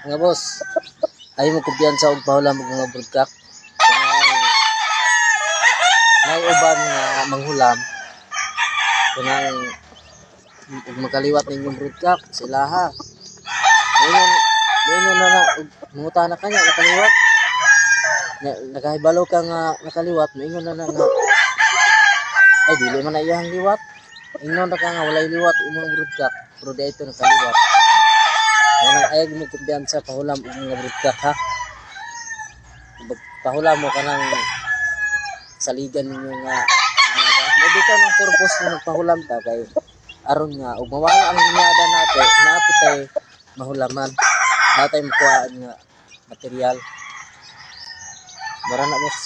Nga boss, ayaw mo kumpiyansa og pahulam og mga broodcock. Uban nga manghulam kanang magkaliwat ninyong broodcock sila ha. Ngayon na munguta na kanya nakaliwat. Nakahibalo ka nga nakaliwat, maingon na nga ay dili man na iyang liwat. Ingon na ka nga walay liwat imong broodcock, pero dito nakaliwat. Ayaw mo kumpiyansa pahulam og mga broodcock ha. Pahulam mo kanang saligan ninyo nga dito ng purpose na magpahulam ta kay aron nga ug mawala ang linyada nato naapit tay mahulaman natay makuha nga material. Mara na boss.